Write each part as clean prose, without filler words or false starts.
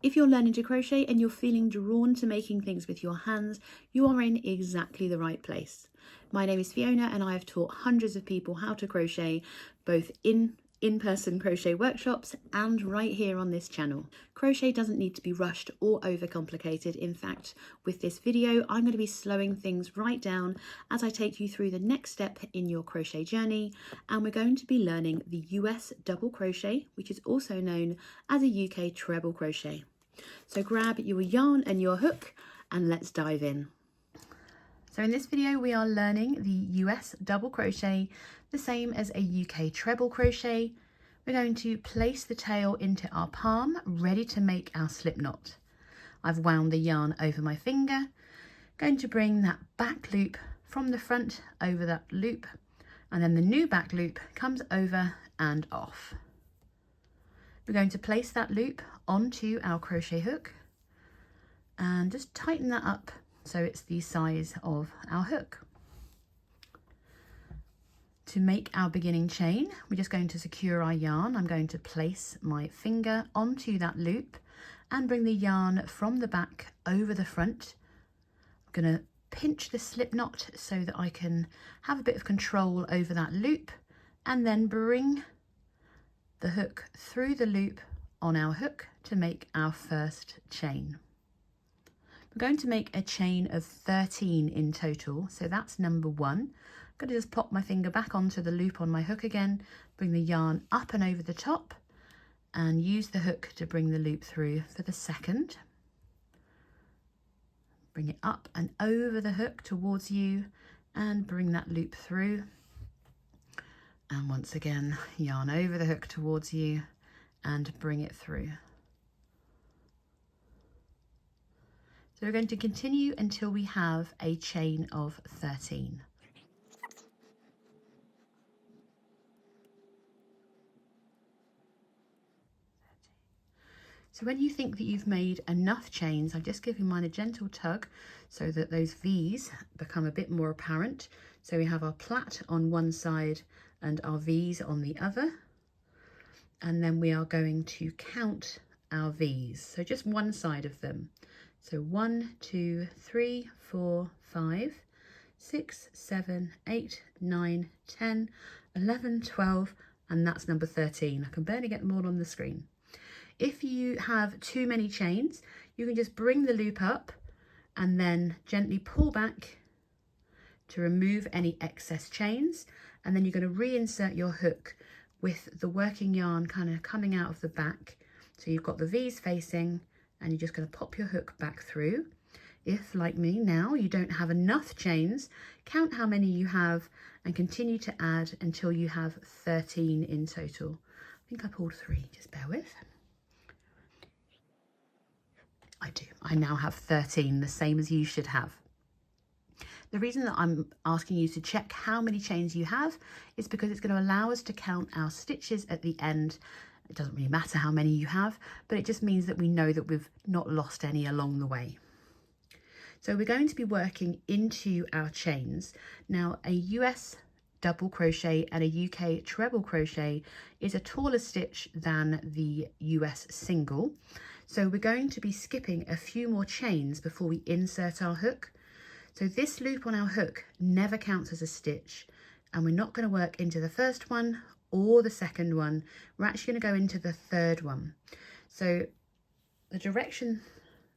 If you're learning to crochet and you're feeling drawn to making things with your hands, you are in exactly the right place. My name is Fiona and I have taught hundreds of people how to crochet, both in-person crochet workshops and right here on this channel. Crochet doesn't need to be rushed or overcomplicated. In fact, with this video, I'm going to be slowing things right down as I take you through the next step in your crochet journey, and we're going to be learning the US double crochet, which is also known as a UK treble crochet. So grab your yarn and your hook and let's dive in. So in this video we are learning the US double crochet, the same as a UK treble crochet. We're going to place the tail into our palm, ready to make our slip knot. I've wound the yarn over my finger, going to bring that back loop from the front over that loop, and then the new back loop comes over and off. We're going to place that loop onto our crochet hook and just tighten that up so it's the size of our hook. To make our beginning chain, we're just going to secure our yarn. I'm going to place my finger onto that loop and bring the yarn from the back over the front. I'm going to pinch the slip knot so that I can have a bit of control over that loop, and then bring the hook through the loop on our hook to make our first chain. We're going to make a chain of 13 in total, so that's number 1. I'm going to just pop my finger back onto the loop on my hook again, bring the yarn up and over the top, and use the hook to bring the loop through for the second. Bring it up and over the hook towards you and bring that loop through. And once again, yarn over the hook towards you and bring it through. So we're going to continue until we have a chain of 13. So when you think that you've made enough chains, I've just given mine a gentle tug so that those V's become a bit more apparent. So we have our plait on one side and our V's on the other, and then we are going to count our V's, so just one side of them. So 1, 2, 3, 4, 5, 6, 7, 8, 9, 10, 11, 12, and that's number 13. I can barely get them all on the screen. If you have too many chains, you can just bring the loop up and then gently pull back to remove any excess chains, and then you're going to reinsert your hook with the working yarn kind of coming out of the back. So you've got the V's facing and you're just going to pop your hook back through. If, like me now, you don't have enough chains, count how many you have and continue to add until you have 13 in total. I think I pulled 3, just bear with. I do. I now have 13, the same as you should have. The reason that I'm asking you to check how many chains you have is because it's going to allow us to count our stitches at the end. It doesn't really matter how many you have, but it just means that we know that we've not lost any along the way. So we're going to be working into our chains. Now, a US double crochet and a UK treble crochet is a taller stitch than the US single. So we're going to be skipping a few more chains before we insert our hook. So this loop on our hook never counts as a stitch, and we're not going to work into the first one or the second one. We're actually going to go into the third one. So the direction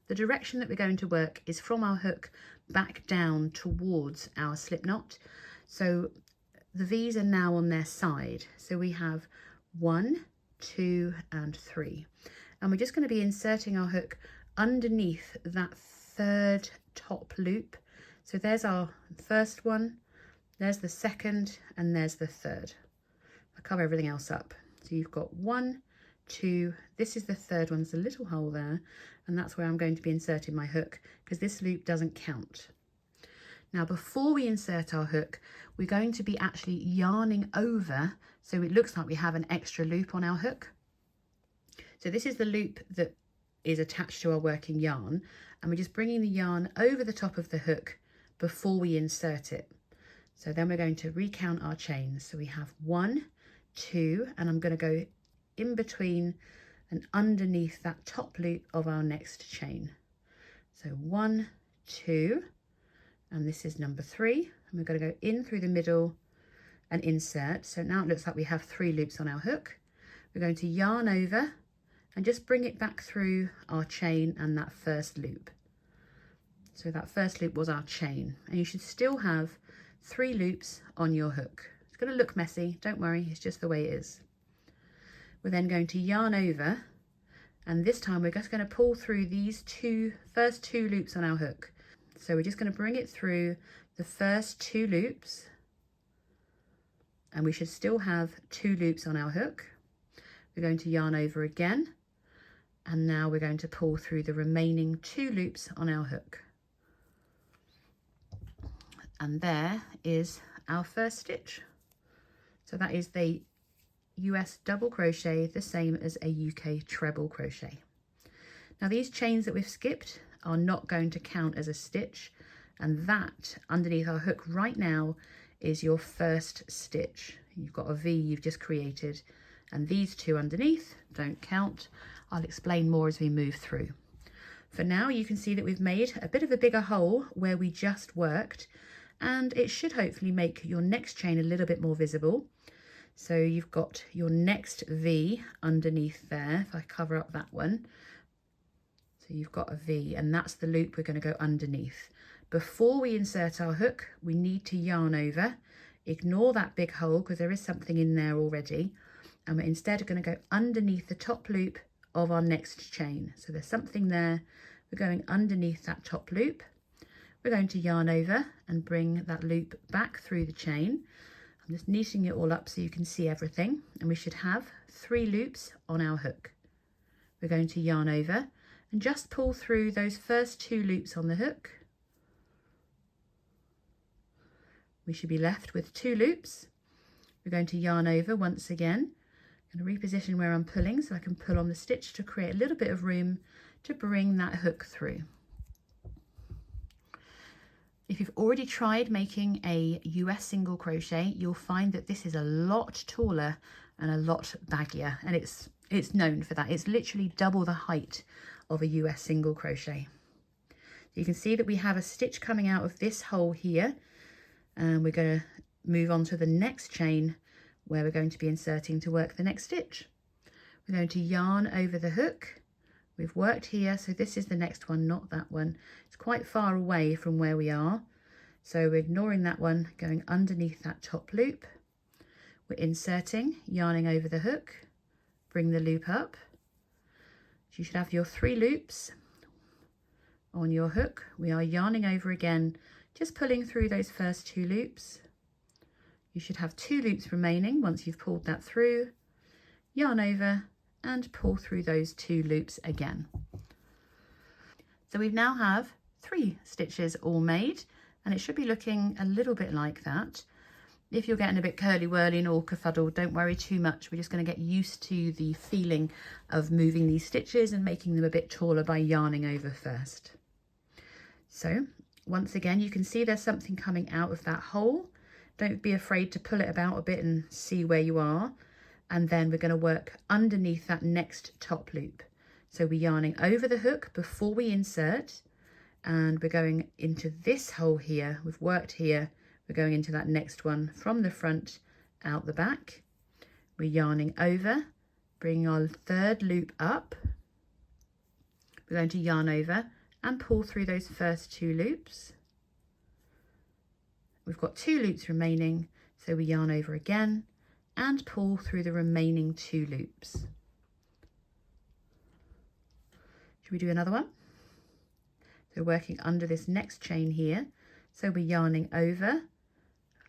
that we're going to work is from our hook back down towards our slip knot. So the V's are now on their side. So we have 1, 2, and 3. And we're just going to be inserting our hook underneath that third top loop. So there's our first one, there's the second, and there's the third. I'll cover everything else up. So you've got 1, 2, this is the third one, there's a little hole there, and that's where I'm going to be inserting my hook because this loop doesn't count. Now, before we insert our hook, we're going to be actually yarning over so it looks like we have an extra loop on our hook. So this is the loop that is attached to our working yarn, and we're just bringing the yarn over the top of the hook before we insert it. So then we're going to recount our chains. So we have 1, 2, and I'm going to go in between and underneath that top loop of our next chain. So 1, 2, and this is number 3, and we're going to go in through the middle and insert. So now it looks like we have 3 loops on our hook. We're going to yarn over and just bring it back through our chain and that first loop. So that first loop was our chain, and you should still have 3 loops on your hook. It's going to look messy, don't worry, it's just the way it is. We're then going to yarn over, and this time we're just going to pull through these first two loops on our hook. So we're just going to bring it through the first 2 loops, and we should still have 2 loops on our hook. We're going to yarn over again, and now we're going to pull through the remaining 2 loops on our hook. And there is our first stitch. So that is the US double crochet, the same as a UK treble crochet. Now these chains that we've skipped are not going to count as a stitch, and that underneath our hook right now is your first stitch. You've got a V you've just created, and these 2 underneath don't count. I'll explain more as we move through. For now, you can see that we've made a bit of a bigger hole where we just worked, and it should hopefully make your next chain a little bit more visible. So you've got your next V underneath there. If I cover up that one, so you've got a V, and that's the loop we're going to go underneath. Before we insert our hook, we need to yarn over. Ignore that big hole because there is something in there already, and we're instead going to go underneath the top loop of our next chain. So there's something there. We're going underneath that top loop. We're going to yarn over and bring that loop back through the chain. I'm just neating it all up so you can see everything, and we should have 3 loops on our hook. We're going to yarn over and just pull through those first 2 loops on the hook. We should be left with 2 loops. We're going to yarn over once again. I'm going to reposition where I'm pulling so I can pull on the stitch to create a little bit of room to bring that hook through. If you've already tried making a US single crochet, you'll find that this is a lot taller and a lot baggier, and it's known for that. It's literally double the height of a US single crochet. You can see that we have a stitch coming out of this hole here, and we're going to move on to the next chain where we're going to be inserting to work the next stitch. We're going to yarn over the hook. We've worked here, so this is the next one, not that one. It's quite far away from where we are, so we're ignoring that one, going underneath that top loop. We're inserting, yarning over the hook, bring the loop up. You should have your 3 loops on your hook. We are yarning over again, just pulling through those first 2 loops. You should have 2 loops remaining once you've pulled that through. Yarn over and pull through those 2 loops again. So we now have 3 stitches all made, and it should be looking a little bit like that. If you're getting a bit curly-whirly and all kerfuddled, don't worry too much. We're just going to get used to the feeling of moving these stitches and making them a bit taller by yarning over first. So once again, you can see there's something coming out of that hole. Don't be afraid to pull it about a bit and see where you are. And then we're going to work underneath that next top loop. So we're yarning over the hook before we insert, and we're going into this hole here. We've worked here. We're going into that next one from the front out the back. We're yarning over, bringing our 3rd loop up. We're going to yarn over and pull through those first 2 loops. We've got 2 loops remaining, so we yarn over again and pull through the remaining 2 loops. Should we do another one? So working under this next chain here. So we're yarning over,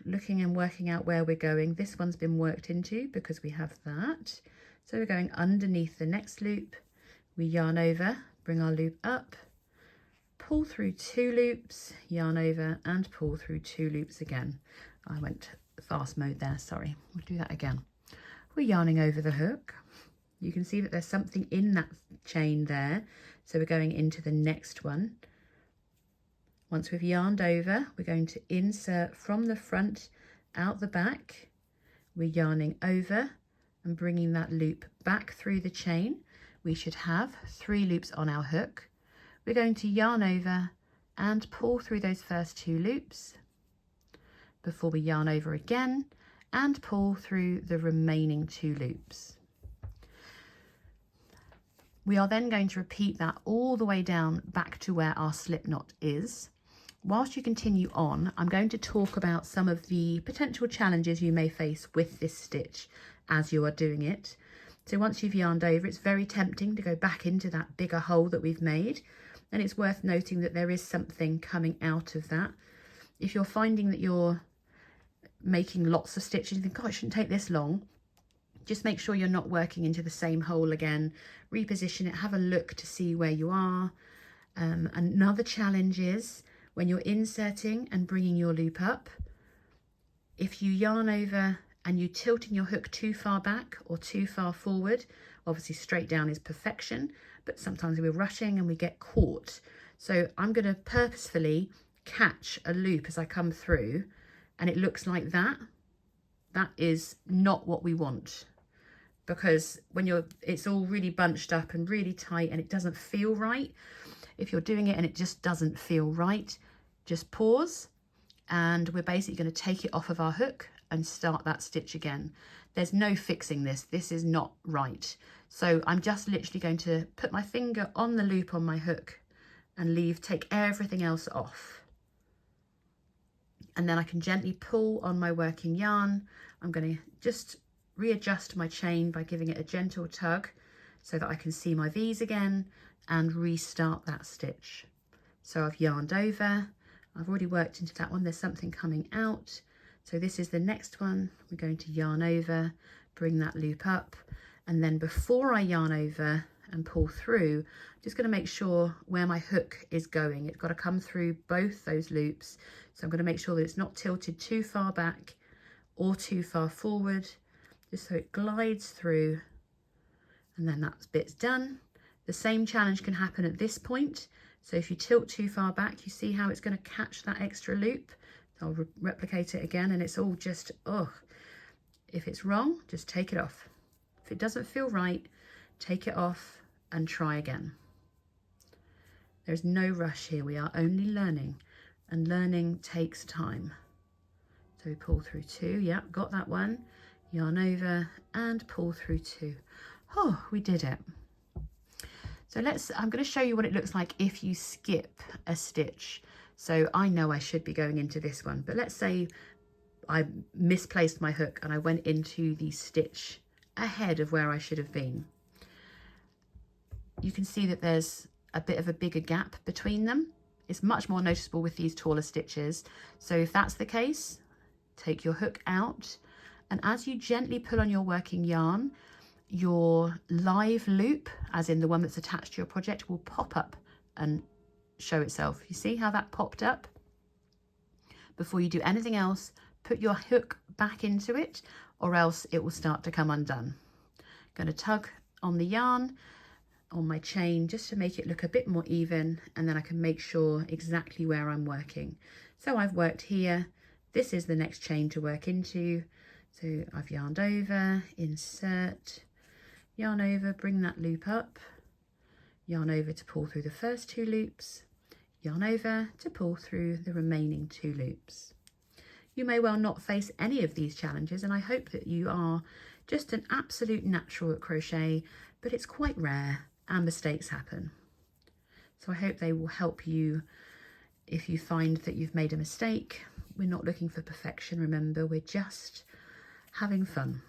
looking and working out where we're going. This one's been worked into because we have that. So we're going underneath the next loop. We yarn over, bring our loop up, pull through 2 loops, yarn over and pull through 2 loops again. I went fast mode there, sorry. We'll do that again. We're yarning over the hook. You can see that there's something in that chain there, so we're going into the next one. Once we've yarned over, we're going to insert from the front out the back. We're yarning over and bringing that loop back through the chain. we should have 3 loops on our hook. We're going to yarn over and pull through those first 2 loops before we yarn over again and pull through the remaining 2 loops. We are then going to repeat that all the way down back to where our slip knot is. Whilst you continue on, I'm going to talk about some of the potential challenges you may face with this stitch as you are doing it. So once you've yarned over, it's very tempting to go back into that bigger hole that we've made. And it's worth noting that there is something coming out of that. If you're finding that you're making lots of stitches and think, oh, it shouldn't take this long, just make sure you're not working into the same hole again. Reposition it, have a look to see where you are. Another challenge is when you're inserting and bringing your loop up, if you yarn over and you're tilting your hook too far back or too far forward, obviously straight down is perfection, but sometimes we're rushing and we get caught. So I'm going to purposefully catch a loop as I come through, and it looks like that. That is not what we want, because when it's all really bunched up and really tight and it doesn't feel right. If you're doing it and it just doesn't feel right, just pause, and we're basically going to take it off of our hook and start that stitch again. There's no fixing this. This is not right. So I'm just literally going to put my finger on the loop on my hook and take everything else off. And then I can gently pull on my working yarn. I'm going to just readjust my chain by giving it a gentle tug so that I can see my V's again and restart that stitch. So I've yarned over, I've already worked into that one, there's something coming out. So this is the next one. We're going to yarn over, bring that loop up, and then before I yarn over and pull through, I'm just going to make sure where my hook is going. It's got to come through both those loops. So I'm going to make sure that it's not tilted too far back or too far forward, just so it glides through, and then that bit's done. The same challenge can happen at this point. So if you tilt too far back, you see how it's going to catch that extra loop. So I'll replicate it again, and it's all just, oh, if it's wrong, just take it off. If it doesn't feel right, take it off and try again. There's no rush here. We are only learning, and learning takes time. So we pull through 2. Yeah, got that one. Yarn over and pull through 2. Oh, we did it. So I'm going to show you what it looks like if you skip a stitch. So I know I should be going into this one, but let's say I misplaced my hook and I went into the stitch ahead of where I should have been. You can see that there's a bit of a bigger gap between them. It's much more noticeable with these taller stitches. So if that's the case, take your hook out, and as you gently pull on your working yarn, your live loop, as in the one that's attached to your project, will pop up and show itself. You see how that popped up? Before you do anything else, put your hook back into it, or else it will start to come undone. I'm going to tug on the yarn on my chain just to make it look a bit more even, and then I can make sure exactly where I'm working. So I've worked here. This is the next chain to work into. So I've yarned over, insert, yarn over, bring that loop up, yarn over to pull through the first 2 loops, yarn over to pull through the remaining 2 loops. You may well not face any of these challenges, and I hope that you are just an absolute natural at crochet, but it's quite rare and mistakes happen. So I hope they will help you if you find that you've made a mistake. We're not looking for perfection, remember, we're just having fun.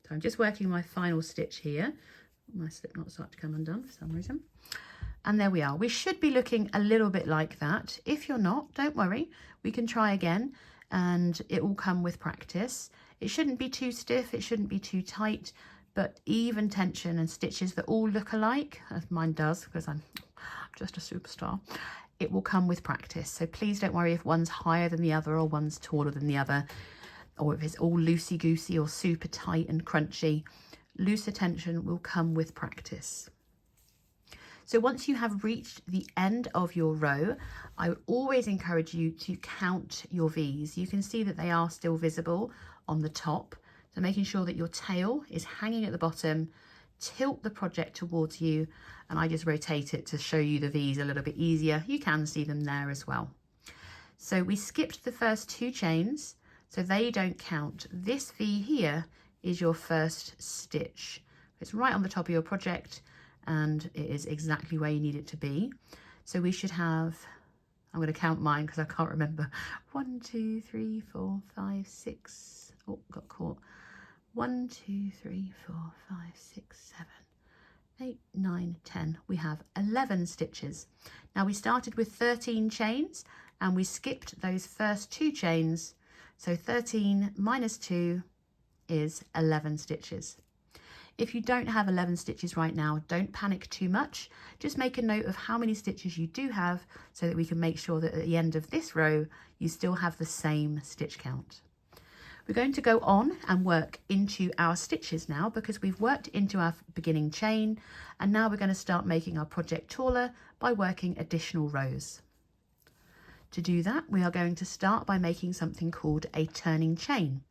So I'm just working my final stitch here. My slip knot started to come undone for some reason. And there we are. We should be looking a little bit like that. If you're not, don't worry. We can try again, and it will come with practice. It shouldn't be too stiff. It shouldn't be too tight, but even tension and stitches that all look alike, as mine does, because I'm just a superstar, it will come with practice. So please don't worry if one's higher than the other or one's taller than the other, or if it's all loosey-goosey or super tight and crunchy. Looser tension will come with practice. So once you have reached the end of your row, I would always encourage you to count your V's. You can see that they are still visible on the top. So making sure that your tail is hanging at the bottom, tilt the project towards you, and I just rotate it to show you the V's a little bit easier. You can see them there as well. So we skipped the first 2 chains, so they don't count. This V here is your first stitch. It's right on the top of your project, and it is exactly where you need it to be. So we should have, I'm going to count mine because I can't remember. 1, 2, 3, 4, 5, 6. Oh, got caught. 1, 2, 3, 4, 5, 6, 7, 8, 9, 10. We have 11 stitches. Now we started with 13 chains and we skipped those first 2 chains. So 13 minus 2 is 11 stitches. If you don't have 11 stitches right now, don't panic too much. Just make a note of how many stitches you do have so that we can make sure that at the end of this row, you still have the same stitch count. We're going to go on and work into our stitches now because we've worked into our beginning chain, and now we're going to start making our project taller by working additional rows. To do that, we are going to start by making something called a turning chain.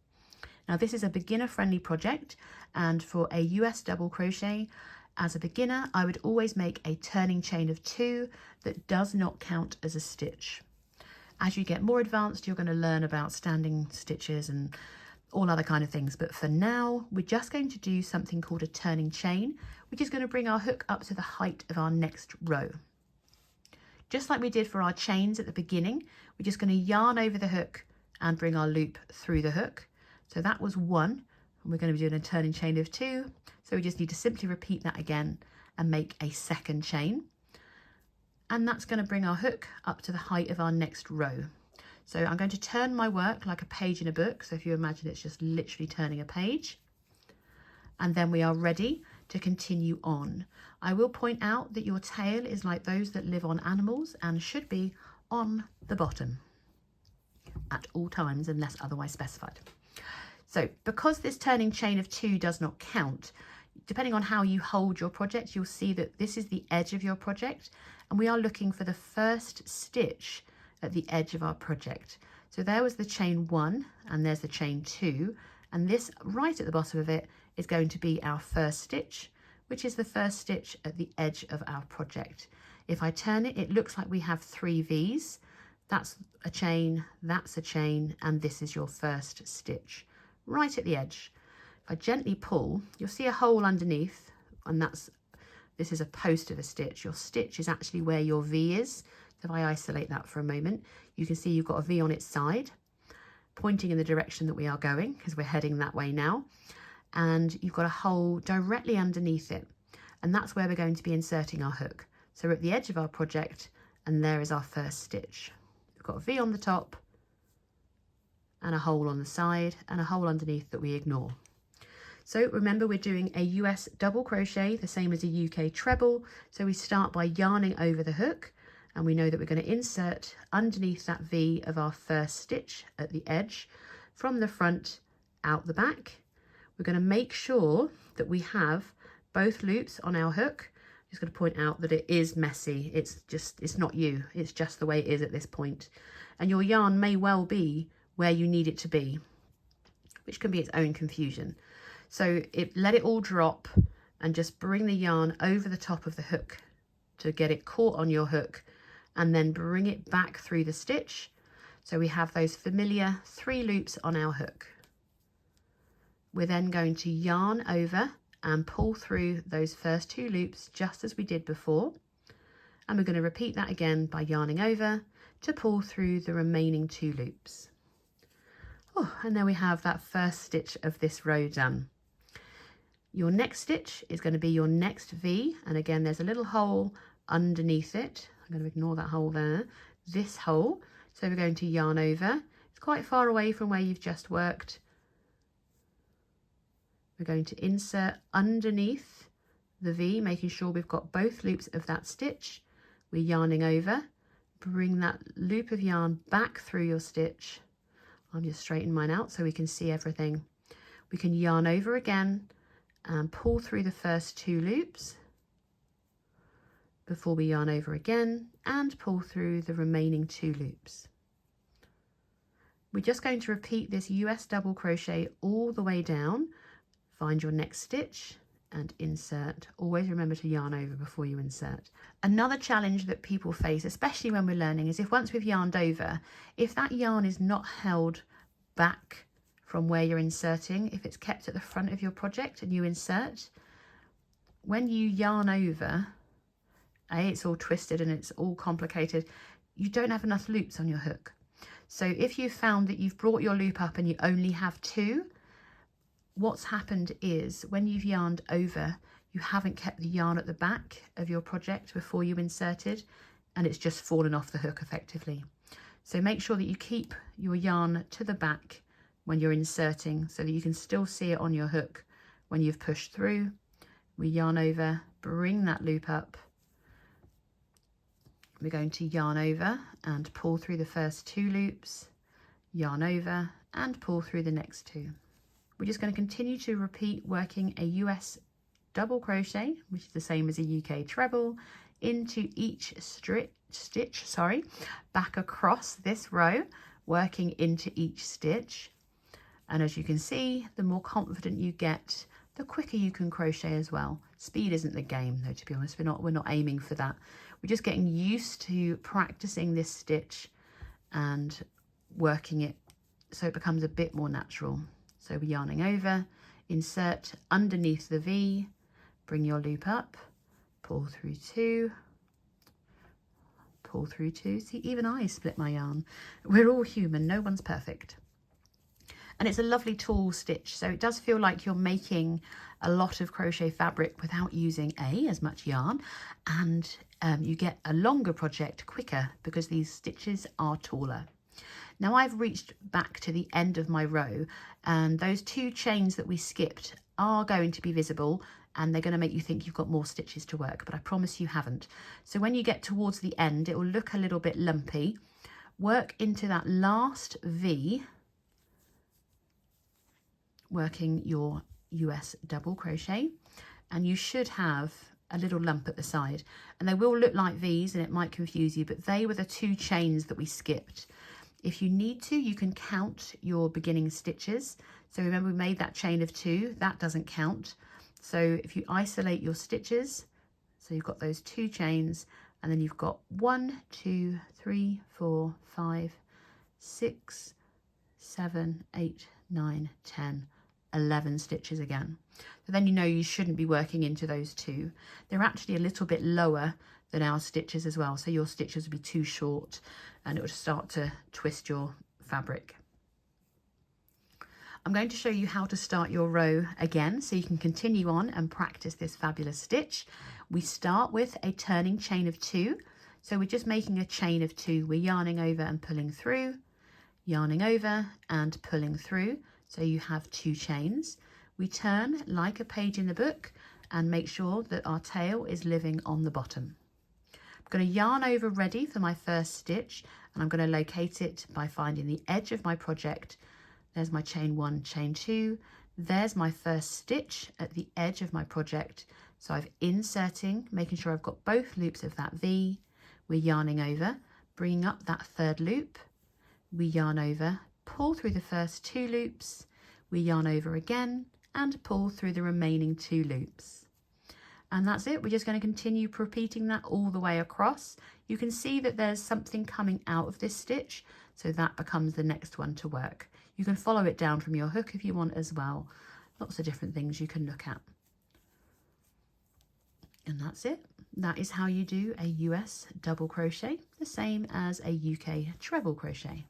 Now this is a beginner friendly project, and for a US double crochet, as a beginner, I would always make a turning chain of 2 that does not count as a stitch. As you get more advanced, you're going to learn about standing stitches and all other kind of things. But for now, we're just going to do something called a turning chain, which is going to bring our hook up to the height of our next row. Just like we did for our chains at the beginning, we're just going to yarn over the hook and bring our loop through the hook. So that was 1, and we're going to be doing a turning chain of 2. So we just need to simply repeat that again and make a second chain. And that's going to bring our hook up to the height of our next row. So I'm going to turn my work like a page in a book. So if you imagine it's just literally turning a page. And then we are ready to continue on. I will point out that your tail is like those that live on animals and should be on the bottom at all times unless otherwise specified. So because this turning chain of 2 does not count, depending on how you hold your project, you'll see that this is the edge of your project, and we are looking for the first stitch at the edge of our project. So there was the chain 1, and there's the chain 2, and this right at the bottom of it is going to be our first stitch, which is the first stitch at the edge of our project. If I turn it, it looks like we have 3 V's. That's a chain, that's a chain, and this is your first stitch right at the edge. If I gently pull, you'll see a hole underneath, and this is a post of a stitch. Your stitch is actually where your V is. So if I isolate that for a moment, you can see you've got a V on its side, pointing in the direction that we are going, because we're heading that way now. And you've got a hole directly underneath it, and that's where we're going to be inserting our hook. So we're at the edge of our project, and there is our first stitch. We've got a V on the top, and a hole on the side, and a hole underneath that we ignore. So remember, we're doing a US double crochet, the same as a UK treble. So we start by yarning over the hook, and we know that we're going to insert underneath that V of our first stitch at the edge from the front out the back. We're going to make sure that we have both loops on our hook. I'm just going to point out that it is messy. It's not you. It's just the way it is at this point. And your yarn may well be where you need it to be, which can be its own confusion. So let it all drop and just bring the yarn over the top of the hook to get it caught on your hook, and then bring it back through the stitch. So we have those familiar 3 loops on our hook. We're then going to yarn over and pull through those first 2 loops just as we did before. And we're going to repeat that again by yarning over to pull through the remaining 2 loops. Oh, and there we have that first stitch of this row done. Your next stitch is going to be your next V, and again there's a little hole underneath it. I'm going to ignore that hole there, this hole. So we're going to yarn over. It's quite far away from where you've just worked. We're going to insert underneath the V, making sure we've got both loops of that stitch. We're yarning over, bring that loop of yarn back through your stitch. I'm just straightening mine out so we can see everything. We can yarn over again and pull through the first 2 loops before we yarn over again and pull through the remaining 2 loops. We're just going to repeat this US double crochet all the way down. Find your next stitch, and insert. Always remember to yarn over before you insert. Another challenge that people face, especially when we're learning, is if once we've yarned over, if that yarn is not held back from where you're inserting, if it's kept at the front of your project and you insert, when you yarn over, it's all twisted and it's all complicated, you don't have enough loops on your hook. So if you've found that you've brought your loop up and you only have 2, what's happened is when you've yarned over, you haven't kept the yarn at the back of your project before you inserted, and it's just fallen off the hook effectively. So make sure that you keep your yarn to the back when you're inserting so that you can still see it on your hook when you've pushed through. We yarn over, bring that loop up. We're going to yarn over and pull through the first 2 loops, yarn over and pull through the next 2. We're just going to continue to repeat working a US double crochet, which is the same as a UK treble, into each stitch, back across this row, working into each stitch. And as you can see, the more confident you get, the quicker you can crochet as well. Speed isn't the game though, to be honest. We're not aiming for that. We're just getting used to practicing this stitch and working it so it becomes a bit more natural. So we're yarning over, insert underneath the V, bring your loop up, pull through 2, pull through 2. See, even I split my yarn. We're all human, no one's perfect. And it's a lovely tall stitch, so it does feel like you're making a lot of crochet fabric without using as much yarn, and you get a longer project quicker because these stitches are taller. Now I've reached back to the end of my row, and those 2 chains that we skipped are going to be visible, and they're going to make you think you've got more stitches to work, but I promise you haven't. So when you get towards the end, it will look a little bit lumpy. Work into that last V, working your US double crochet, and you should have a little lump at the side, and they will look like V's and it might confuse you, but they were the 2 chains that we skipped. If you need to, you can count your beginning stitches. So remember, we made that chain of 2, that doesn't count. So if you isolate your stitches, so you've got those 2 chains, and then you've got 1, 2, 3, 4, 5, 6, 7, 8, 9, 10, 11 stitches again. So then you know you shouldn't be working into those 2. They're actually a little bit lower than our stitches as well, so your stitches would be too short and it would start to twist your fabric. I'm going to show you how to start your row again so you can continue on and practice this fabulous stitch. We start with a turning chain of 2, so we're just making a chain of 2. We're yarning over and pulling through, yarning over and pulling through, so you have 2 chains. We turn like a page in the book and make sure that our tail is living on the bottom. I'm going to yarn over ready for my first stitch, and I'm going to locate it by finding the edge of my project. There's my chain 1, chain 2. There's my first stitch at the edge of my project. So I'm inserting, making sure I've got both loops of that V. We're yarning over, bringing up that 3rd loop. We yarn over, pull through the first 2 loops. We yarn over again and pull through the remaining 2 loops. And that's it. We're just going to continue repeating that all the way across. You can see that there's something coming out of this stitch, so that becomes the next one to work. You can follow it down from your hook if you want as well. Lots of different things you can look at. And that's it. That is how you do a US double crochet, the same as a UK treble crochet.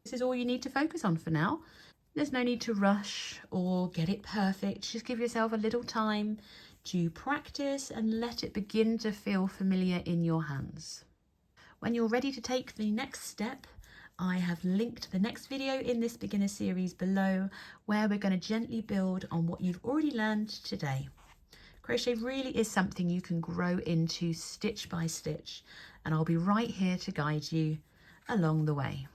This is all you need to focus on for now. There's no need to rush or get it perfect. Just give yourself a little time to practice and let it begin to feel familiar in your hands. When you're ready to take the next step, I have linked the next video in this beginner series below, where we're going to gently build on what you've already learned today. Crochet really is something you can grow into stitch by stitch, and I'll be right here to guide you along the way.